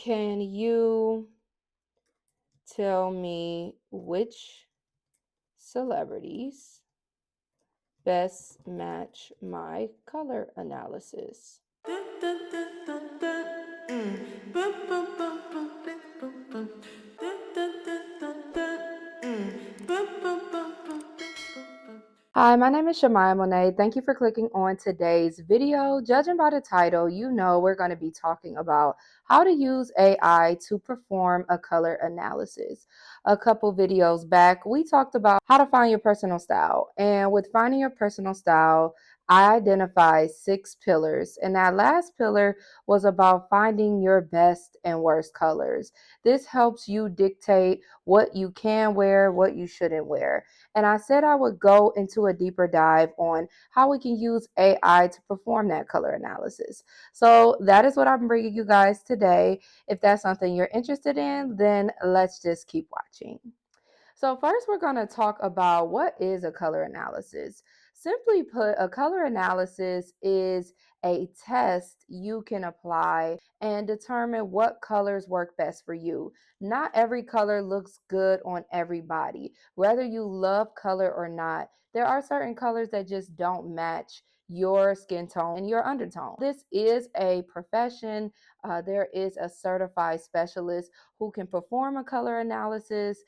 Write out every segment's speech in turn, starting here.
Can you tell me which celebrities best match my color analysis? Hi, my name is Shamaya Monet. Thank you for clicking on today's video. Judging by the title, you know we're going to be talking about how to use AI to perform a color analysis. A couple videos back, we talked about how to find your personal style. And with finding your personal style, I identified 6 pillars. And that last pillar was about finding your best and worst colors. This helps you dictate what you can wear, what you shouldn't wear. And I said I would go into a deeper dive on how we can use AI to perform that color analysis. So that is what I'm bringing you guys today. If that's something you're interested in, then let's just keep watching. So first, we're going to talk about what is a color analysis. Simply put, a color analysis is a test you can apply and determine what colors work best for you. Not every color looks good on everybody. Whether you love color or not, there are certain colors that just don't match your skin tone and your undertone. This is a profession. There is a certified specialist who can perform a color analysis.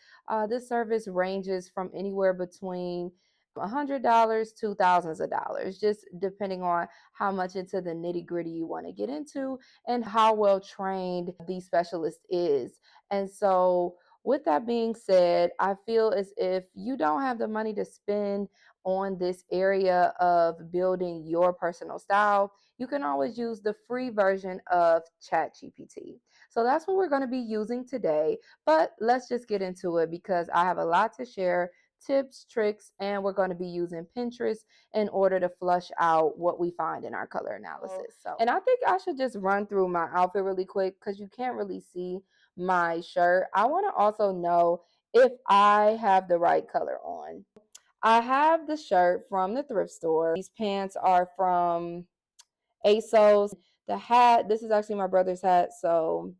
This service ranges from anywhere between $100 to thousands of dollars, just depending on how much into the nitty gritty you want to get into and how well trained the specialist is. And so, with that being said, I feel as if you don't have the money to spend on this area of building your personal style, you can always use the free version of ChatGPT. So that's what we're going to be using today. But let's just get into it because I have a lot to share, tips, tricks, and we're going to be using Pinterest in order to flush out what we find in our color analysis. And I think I should just run through my outfit really quick because you can't really see my shirt. I want to also know if I have the right color on. I have the shirt from the thrift store. These pants are from ASOS. The hat, this is actually my brother's hat, so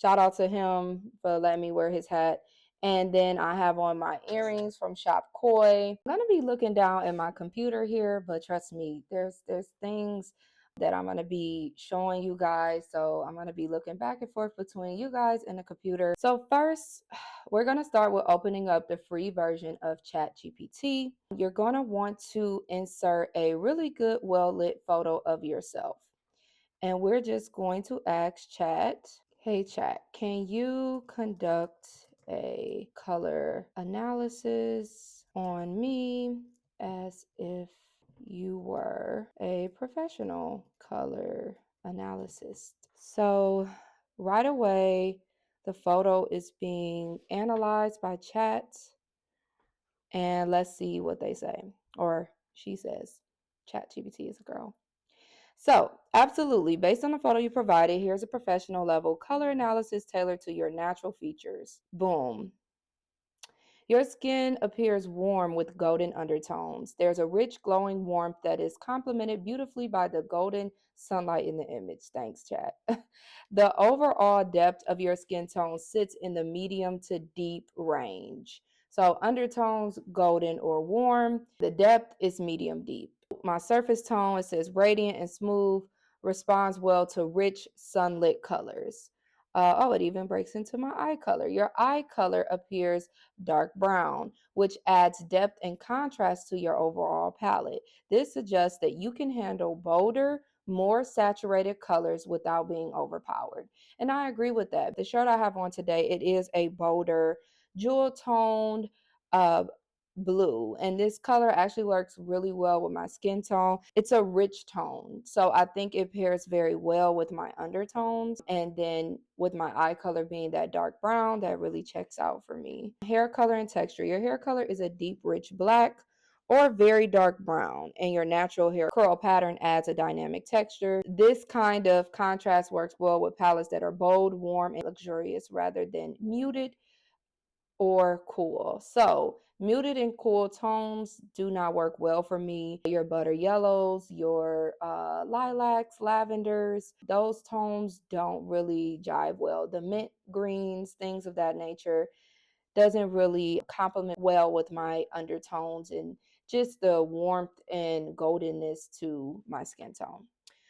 shout out to him for letting me wear his hat. And then I have on my earrings from Shop Koi. I'm gonna be looking down at my computer here, but trust me, there's things that I'm gonna be showing you guys. So I'm gonna be looking back and forth between you guys and the computer. So first, we're gonna start with opening up the free version of ChatGPT. You're gonna want to insert a really good, well-lit photo of yourself. And we're just going to ask Chat, hey Chat, can you conduct a color analysis on me as if you were a professional color analyst? So right away, the photo is being analyzed by Chat. And let's see what they say, or she says. ChatGPT is a girl. So, absolutely, based on the photo you provided, here's a professional level color analysis tailored to your natural features. Boom. Your skin appears warm with golden undertones. There's a rich, glowing warmth that is complemented beautifully by the golden sunlight in the image. Thanks, chat. The overall depth of your skin tone sits in the medium to deep range. So, undertones, golden or warm. The depth is medium deep. My surface tone, it says radiant and smooth, responds well to rich, sunlit colors. It even breaks into my eye color. Your eye color appears dark brown, which adds depth and contrast to your overall palette. This suggests that you can handle bolder, more saturated colors without being overpowered. And I agree with that. The shirt I have on today, it is a bolder, jewel toned, uh, blue, and this color actually works really well with my skin tone. It's a rich tone, so I think it pairs very well with my undertones, and then with my eye color being that dark brown, that really checks out for me. Hair color and texture. Your hair color is a deep rich black or very dark brown, and your natural hair curl pattern adds a dynamic texture. This kind of contrast works well with palettes that are bold, warm, and luxurious rather than muted. or cool. So, muted and cool tones do not work well for me. Your butter yellows, your lilacs, lavenders, those tones don't really jive well. The mint greens, things of that nature, doesn't really complement well with my undertones and just the warmth and goldenness to my skin tone.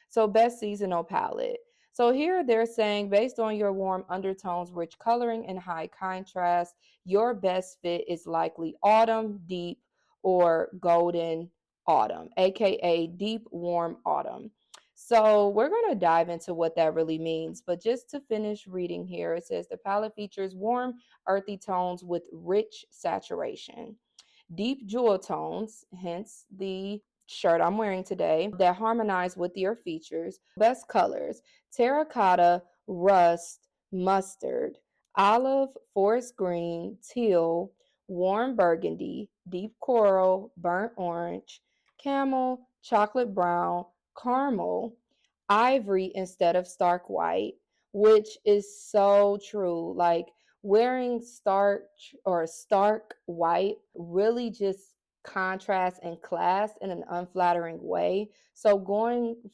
So, best seasonal palette. So, here they're saying based on your warm undertones, rich coloring, and high contrast, your best fit is likely autumn, deep, or golden autumn, aka deep, warm autumn. So, we're going to dive into what that really means. But just to finish reading here, it says the palette features warm, earthy tones with rich saturation, deep jewel tones, hence the shirt I'm wearing today, that harmonize with your features. Best colors: terracotta, rust, mustard, olive, forest green, teal, warm burgundy, deep coral, burnt orange, camel, chocolate brown, caramel, ivory instead of stark white, which is so true. Like, wearing starch or stark white really just contrasts and class in an unflattering way. So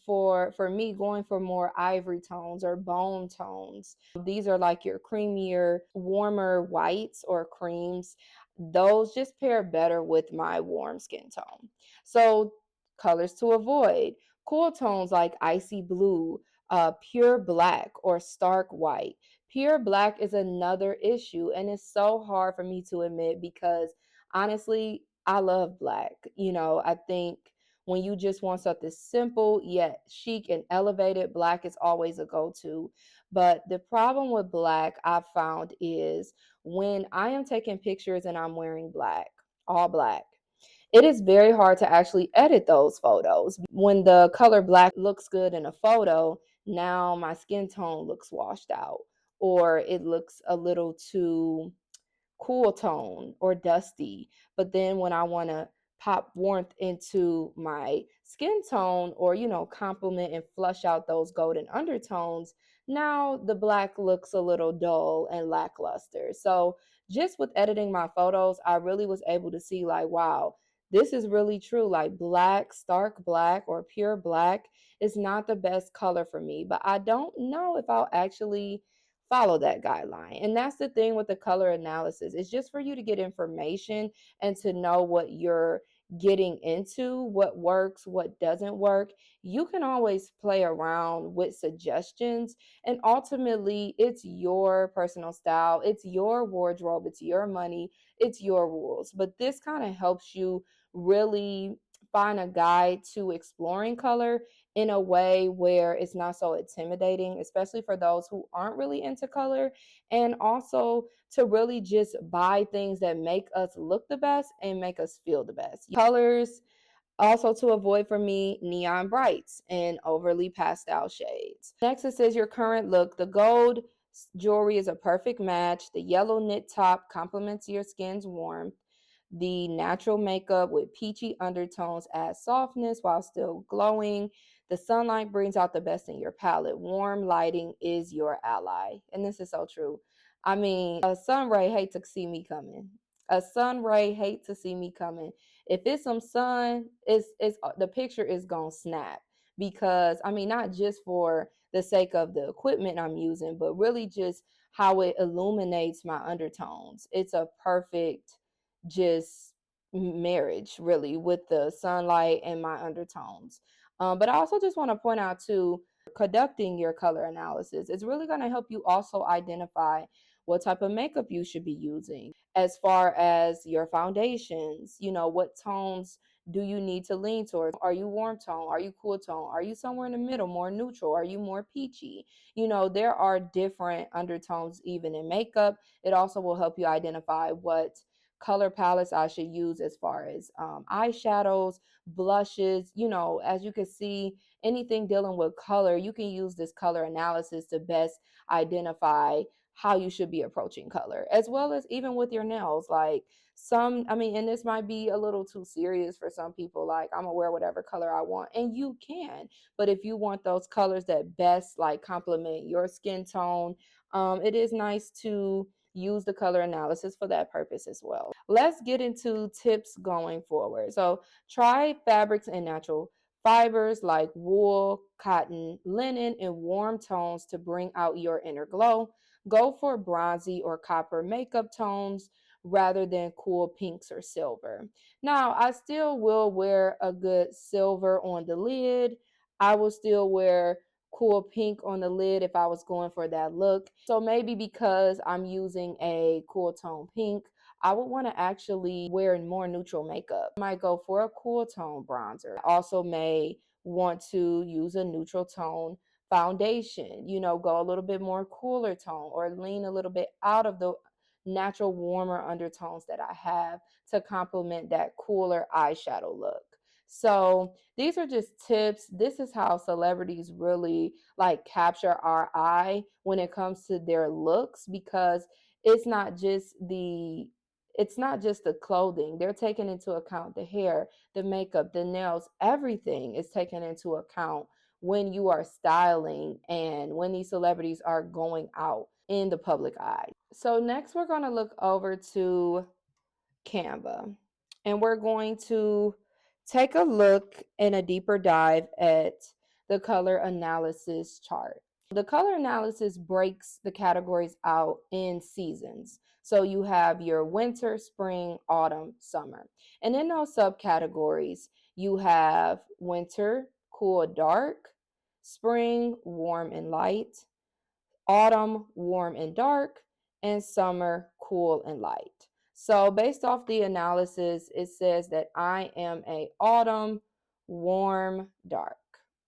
for me, going for more ivory tones or bone tones, these are like your creamier, warmer whites or creams. Those just pair better with my warm skin tone. So, colors to avoid: cool tones like icy blue, pure black, or stark white. Pure black is another issue, and it's so hard for me to admit because honestly, I love black. I think when you just want something simple yet chic and elevated, black is always a go to. But the problem with black I've found is when I am taking pictures and I'm wearing black, all black, it is very hard to actually edit those photos. When the color black looks good in a photo, now my skin tone looks washed out, or it looks a little too cool tone or dusty. But then when I want to pop warmth into my skin tone, or complement and flush out those golden undertones, now the black looks a little dull and lackluster. So just with editing my photos, I really was able to see, like, wow, this is really true. Like, black, stark black, or pure black is not the best color for me, but I don't know if I'll actually follow that guideline. And that's the thing with the color analysis. It's just for you to get information and to know what you're getting into, what works, what doesn't work. You can always play around with suggestions, and ultimately it's your personal style, it's your wardrobe, it's your money, it's your rules. But this kind of helps you really find a guide to exploring color in a way where it's not so intimidating, especially for those who aren't really into color, and also to really just buy things that make us look the best and make us feel the best. Colors also to avoid for me: neon brights and overly pastel shades. Next, it says your current look. The gold jewelry is a perfect match. The yellow knit top complements your skin's warmth. The natural makeup with peachy undertones adds softness while still glowing. The sunlight brings out the best in your palette. Warm lighting is your ally. And this is so true. I mean, a sun ray hate to see me coming. A sun ray hate to see me coming. If it's some sun, it's the picture is gonna snap, because I mean, not just for the sake of the equipment I'm using, but really just how it illuminates my undertones. It's a perfect just marriage, really, with the sunlight and my undertones. But I also just want to point out too, conducting your color analysis is really going to help you also identify what type of makeup you should be using, as far as your foundations. What tones do you need to lean towards? Are you warm tone? Are you cool tone? Are you somewhere in the middle, more neutral? Are you more peachy? There are different undertones even in makeup. It also will help you identify what color palettes I should use as far as eyeshadows, blushes. As you can see, anything dealing with color, you can use this color analysis to best identify how you should be approaching color, as well as even with your nails. Like, and this might be a little too serious for some people. Like, I'm gonna wear whatever color I want, and you can. But if you want those colors that best like complement your skin tone, it is nice to use the color analysis for that purpose as well. Let's get into tips going forward. So try fabrics and natural fibers like wool, cotton, linen, and warm tones to bring out your inner glow. Go for bronzy or copper makeup tones rather than cool pinks or silver. Now, I still will wear a good silver on the lid. I will still wear cool pink on the lid if I was going for that look. So maybe because I'm using a cool tone pink, I would want to actually wear more neutral makeup. I might go for a cool tone bronzer. I also may want to use a neutral tone foundation, go a little bit more cooler tone or lean a little bit out of the natural warmer undertones that I have to complement that cooler eyeshadow look. So these are just tips. This is how celebrities really like capture our eye when it comes to their looks, because it's not just the it's not just the clothing. They're taking into account the hair, the makeup, the nails, everything is taken into account when you are styling and when these celebrities are going out in the public eye. So next we're going to look over to Canva, and we're going to take a look in a deeper dive at the color analysis chart. The color analysis breaks the categories out in seasons. So you have your winter, spring, autumn, summer. And in those subcategories, you have winter, cool, dark, spring, warm and light, autumn, warm and dark, and summer, cool and light. So based off the analysis, it says that I am a autumn, warm, dark,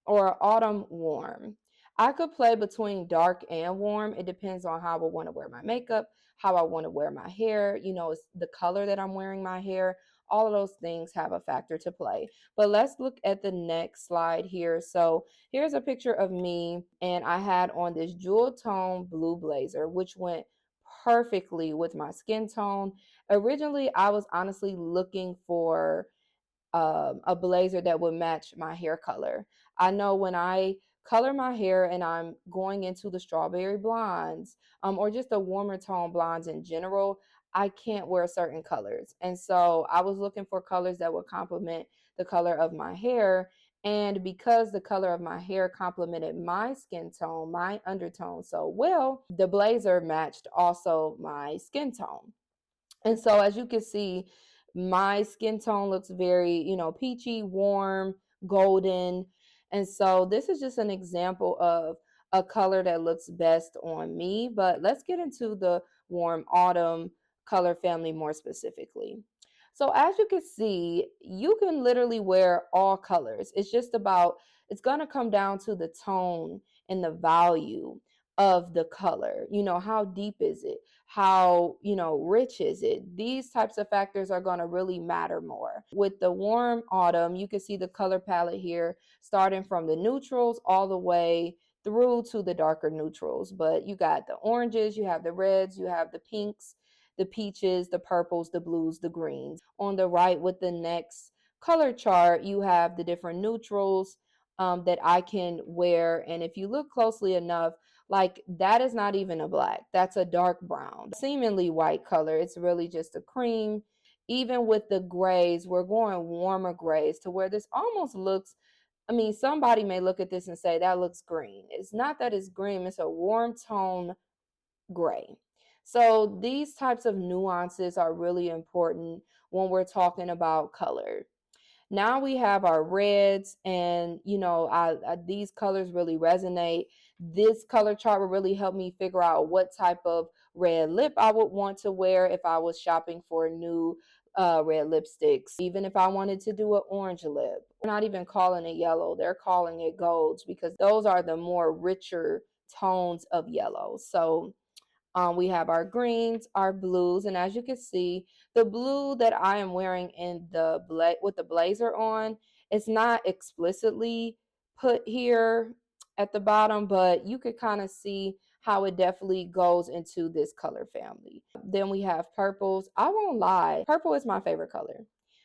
or autumn, warm. I could play between dark and warm. It depends on how I want to wear my makeup, how I want to wear my hair. It's the color that I'm wearing my hair. All of those things have a factor to play. But let's look at the next slide here. So here's a picture of me, and I had on this jewel tone blue blazer, which went perfectly with my skin tone. Originally, I was honestly looking for a blazer that would match my hair color. I know when I color my hair and I'm going into the strawberry blondes, or just the warmer tone blondes in general, I can't wear certain colors. And so I was looking for colors that would complement the color of my hair. And because the color of my hair complemented my skin tone, my undertone so well, the blazer matched also my skin tone. And so as you can see, my skin tone looks very, peachy, warm, golden. And so this is just an example of a color that looks best on me. But let's get into the warm autumn color family more specifically. So as you can see, you can literally wear all colors. It's going to come down to the tone and the value of the color. How deep is it? How, rich is it? These types of factors are going to really matter more. With the warm autumn, you can see the color palette here, starting from the neutrals all the way through to the darker neutrals. But you got the oranges, you have the reds, you have the pinks, the peaches, the purples, the blues, the greens. On the right with the next color chart, you have the different neutrals that I can wear. And if you look closely enough, like that is not even a black, that's a dark brown, seemingly white color. It's really just a cream. Even with the grays, we're going warmer grays to where this almost looks, somebody may look at this and say that looks green. It's not that it's green, it's a warm tone gray. So these types of nuances are really important when we're talking about color. Now we have our reds, and these colors really resonate. This color chart will really help me figure out what type of red lip I would want to wear if I was shopping for new red lipsticks. Even if I wanted to do an orange lip, they're not even calling it yellow, they're calling it golds, because those are the more richer tones of yellow. So we have our greens, our blues, and as you can see, the blue that I am wearing in with the blazer on, it's not explicitly put here at the bottom, but you could kind of see how it definitely goes into this color family. Then we have purples. I won't lie, purple is my favorite color,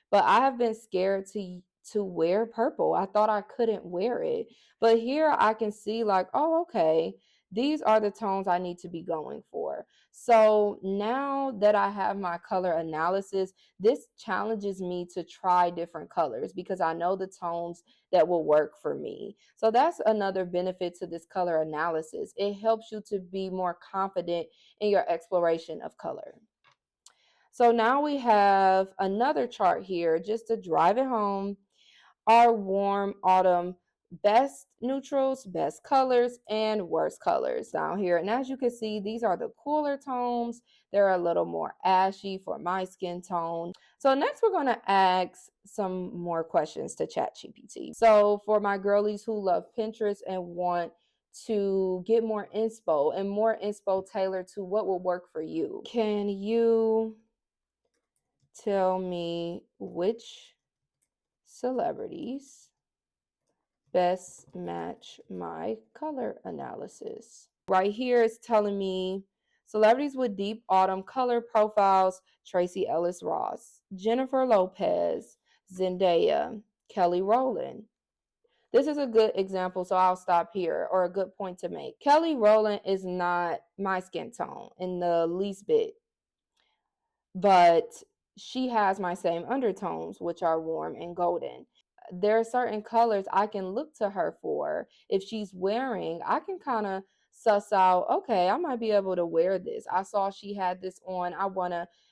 but I have been scared to wear purple. I thought I couldn't wear it, but here I can see like, oh, okay, these are the tones I need to be going for. So now that I have my color analysis, this challenges me to try different colors because I know the tones that will work for me. So that's another benefit to this color analysis. It helps you to be more confident in your exploration of color. So now we have another chart here just to drive it home. Our warm autumn best neutrals, best colors, and worst colors down here. And as you can see, these are the cooler tones. They're a little more ashy for my skin tone. So next we're going to ask some more questions to ChatGPT. So for my girlies who love Pinterest and want to get more inspo and more inspo tailored to what will work for you, can you tell me which celebrities best match my color analysis? Right here it's telling me celebrities with deep autumn color profiles: Tracy Ellis Ross, Jennifer Lopez, Zendaya, Kelly Rowland. This is a good example, so I'll stop here, or a good point to make. Kelly Rowland is not my skin tone in the least bit, but she has my same undertones, which are warm and golden. There are certain colors I can look to her for. If she's wearing, I can kind of suss out, okay, I might be able to wear this. I saw she had this on.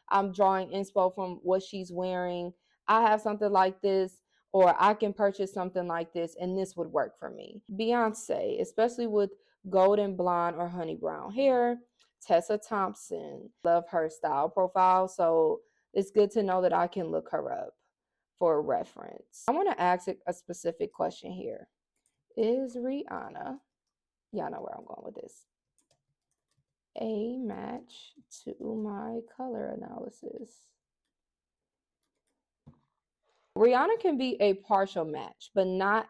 I'm drawing inspo from what she's wearing. I have something like this, or I can purchase something like this, and this would work for me. Beyonce, especially with golden blonde or honey brown hair. Tessa Thompson, love her style profile, so it's good to know that I can look her up for a reference. I want to ask a specific question here. Is Rihanna, y'all know where I'm going with this, a match to my color analysis? Rihanna can be a partial match, but not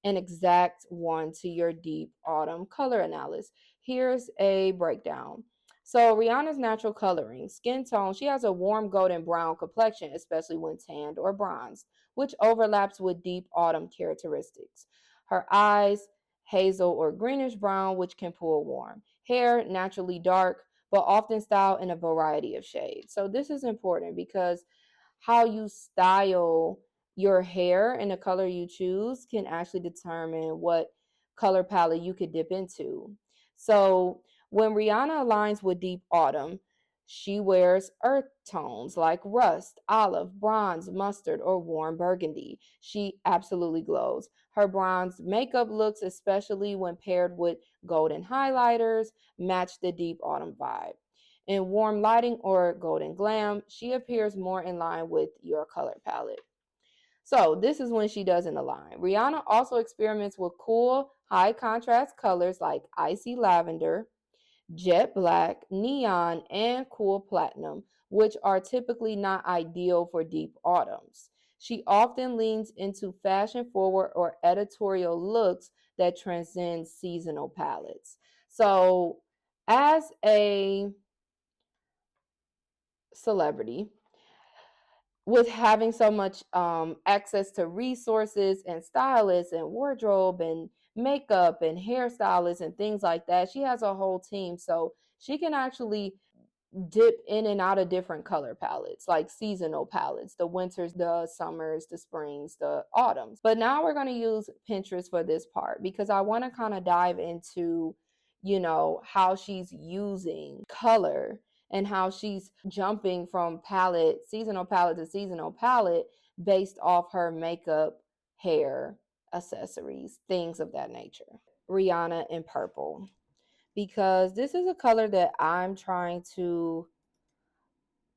an exact one to your deep autumn color analysis. Here's a breakdown. So Rihanna's natural coloring, skin tone, she has a warm golden brown complexion, especially when tanned or bronzed, which overlaps with deep autumn characteristics. Her eyes, hazel or greenish brown, which can pull warm. Hair, naturally dark, but often styled in a variety of shades. So this is important because how you style your hair and the color you choose can actually determine what color palette you could dip into. So when Rihanna aligns with deep autumn, she wears earth tones like rust, olive, bronze, mustard, or warm burgundy. She absolutely glows. Her bronze makeup looks, especially when paired with golden highlighters, match the deep autumn vibe. In warm lighting or golden glam, she appears more in line with your color palette. So this is when she doesn't align. Rihanna also experiments with cool, high contrast colors like icy lavender, jet black, neon, and cool platinum, which are typically not ideal for deep autumns. She often leans into fashion forward or editorial looks that transcend seasonal palettes. So, as a celebrity, with having so much access to resources and stylists and wardrobe and makeup and hairstylists and things like that, she has a whole team. So she can actually dip in and out of different color palettes, like seasonal palettes, the winters, the summers, the springs, the autumns. But now we're going to use Pinterest for this part because I want to kind of dive into, how she's using color and how she's jumping from seasonal palette to seasonal palette based off her makeup, hair, accessories, things of that nature. Rihanna in purple, because this is a color that I'm trying to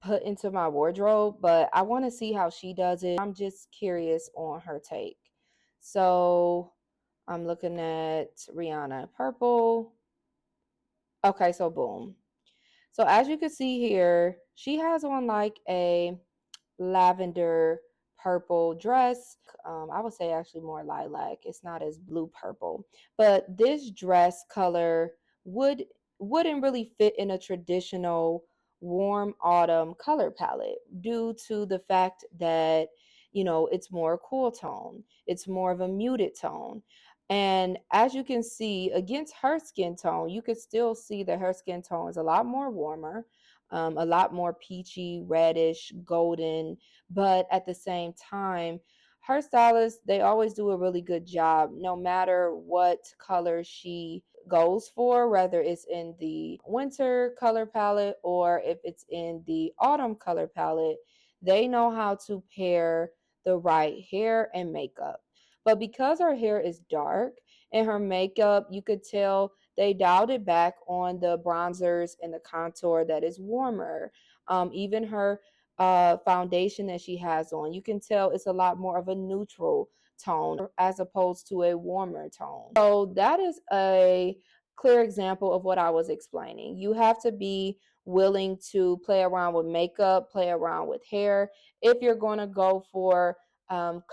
put into my wardrobe, but I want to see how she does it. I'm just curious on her take. So I'm looking at Rihanna purple. Okay, so boom. So as you can see here, she has on like a lavender purple dress. I would say actually more lilac. It's not as blue purple, but this dress color wouldn't really fit in a traditional warm autumn color palette due to the fact that it's more cool tone. It's more of a muted tone. And as you can see, against her skin tone, you could still see that her skin tone is a lot more warmer, a lot more peachy, reddish, golden. But at the same time, her stylists, they always do a really good job no matter what color she goes for, whether it's in the winter color palette or if it's in the autumn color palette. They know how to pair the right hair and makeup. But because her hair is dark and her makeup, you could tell they dialed it back on the bronzers and the contour that is warmer. Even her foundation that she has on, you can tell it's a lot more of a neutral tone as opposed to a warmer tone. So that is a clear example of what I was explaining. You have to be willing to play around with makeup, play around with hair if you're going to go for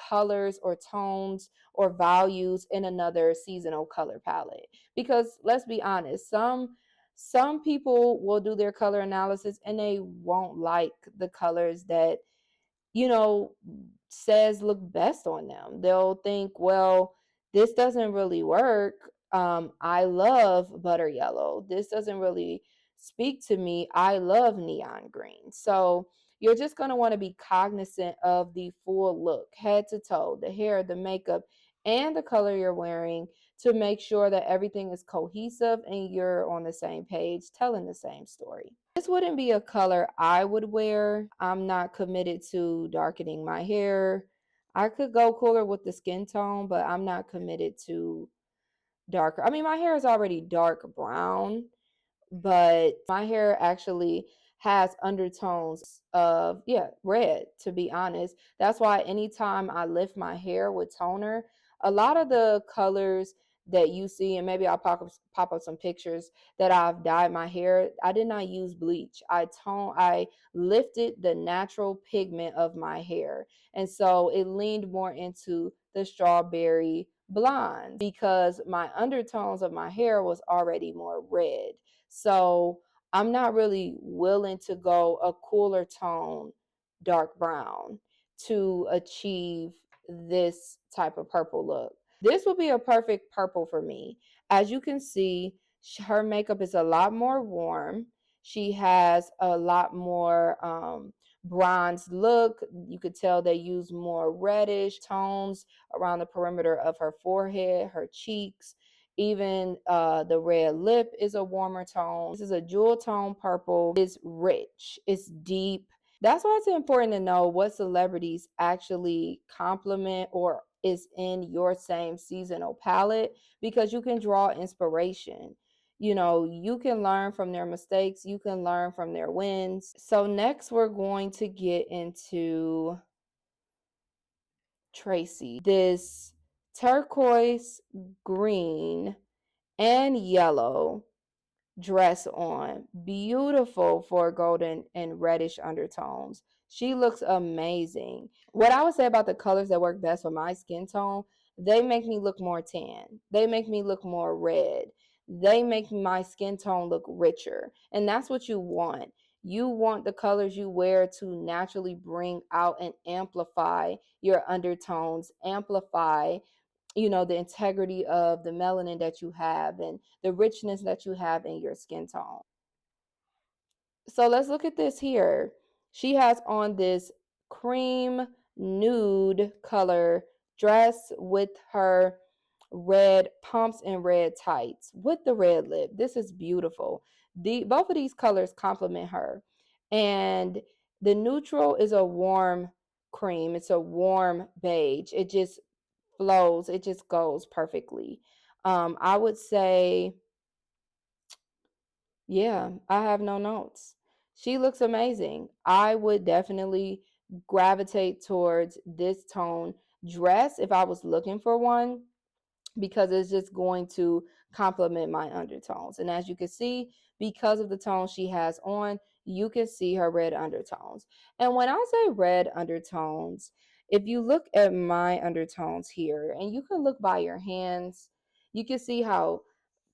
colors or tones or values in another seasonal color palette. Because let's be honest, some people will do their color analysis and they won't like the colors that, you know, says look best on them. They'll think, well, this doesn't really work. I love butter yellow. This doesn't really speak to me. I love neon green. So you're just going to want to be cognizant of the full look, head to toe, the hair, the makeup, and the color you're wearing to make sure that everything is cohesive and you're on the same page, telling the same story. This wouldn't be a color I would wear. I'm not committed to darkening my hair. I could go cooler with the skin tone, but I'm not committed to darker. I mean, my hair is already dark brown, but my hair actually has undertones of, yeah, red, to be honest. That's why anytime I lift my hair with toner, a lot of the colors that you see, and maybe I'll pop up some pictures that I've dyed my hair, I did not use bleach. I lifted the natural pigment of my hair, and so it leaned more into the strawberry blonde because my undertones of my hair was already more red. So I'm not really willing to go a cooler tone, dark brown, to achieve this type of purple look. This will be a perfect purple for me. As you can see, her makeup is a lot more warm. She has a lot more bronze look. You could tell they use more reddish tones around the perimeter of her forehead, her cheeks. Even the red lip is a warmer tone. This is a jewel tone purple. It's rich. It's deep. That's why it's important to know what celebrities actually complement or is in your same seasonal palette, because you can draw inspiration. You know, you can learn from their mistakes. You can learn from their wins. So next we're going to get into Tracy. This turquoise, green, and yellow dress on. Beautiful for golden and reddish undertones. She looks amazing. What I would say about the colors that work best for my skin tone, they make me look more tan. They make me look more red. They make my skin tone look richer. And that's what you want. You want the colors you wear to naturally bring out and amplify your undertones, amplify, you know, the integrity of the melanin that you have and the richness that you have in your skin tone. So let's look at this here. She has on this cream nude color dress with her red pumps and red tights with the red lip. This is beautiful. Both of these colors complement her. And the neutral is a warm cream. It's a warm beige. It just flows. It just goes perfectly. I would say, yeah, I have no notes. She looks amazing. I would definitely gravitate towards this tone dress if I was looking for one, because it's just going to complement my undertones. And as you can see, because of the tone she has on, you can see her red undertones. And when I say red undertones, if you look at my undertones here, and you can look by your hands, you can see how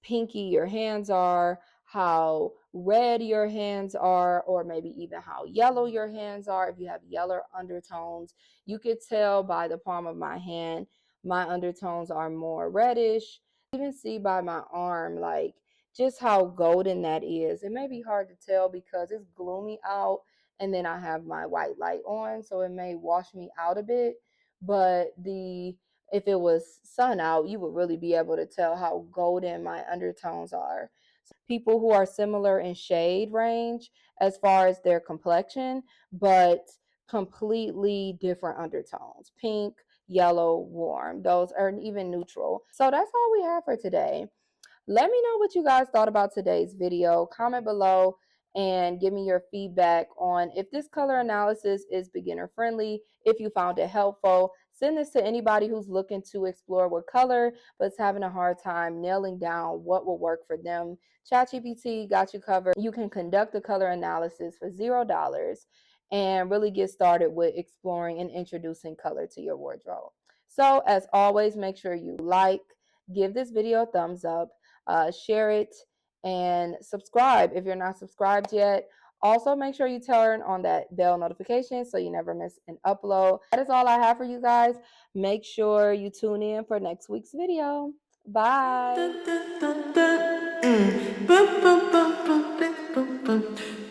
pinky your hands are, how red your hands are, or maybe even how yellow your hands are. If you have yellow undertones, you could tell by the palm of my hand. my undertones are more reddish. Even see by my arm, like just how golden that is. It may be hard to tell because it's gloomy out and then I have my white light on, so it may wash me out a bit. But if it was sun out, you would really be able to tell how golden my undertones are. People who are similar in shade range as far as their complexion, but completely different undertones: pink, yellow, warm. Those are even neutral. So that's all we have for today. Let me know what you guys thought about today's video. Comment below and give me your feedback on if this color analysis is beginner friendly, if you found it helpful. Send this to anybody who's looking to explore with color but is having a hard time nailing down what will work for them. ChatGPT got you covered. You can conduct a color analysis for $0 and really get started with exploring and introducing color to your wardrobe. So as always, make sure you like, give this video a thumbs up, share it, and subscribe if you're not subscribed yet. Also, make sure you turn on that bell notification so you never miss an upload. That is all I have for you guys. Make sure you tune in for next week's video. Bye.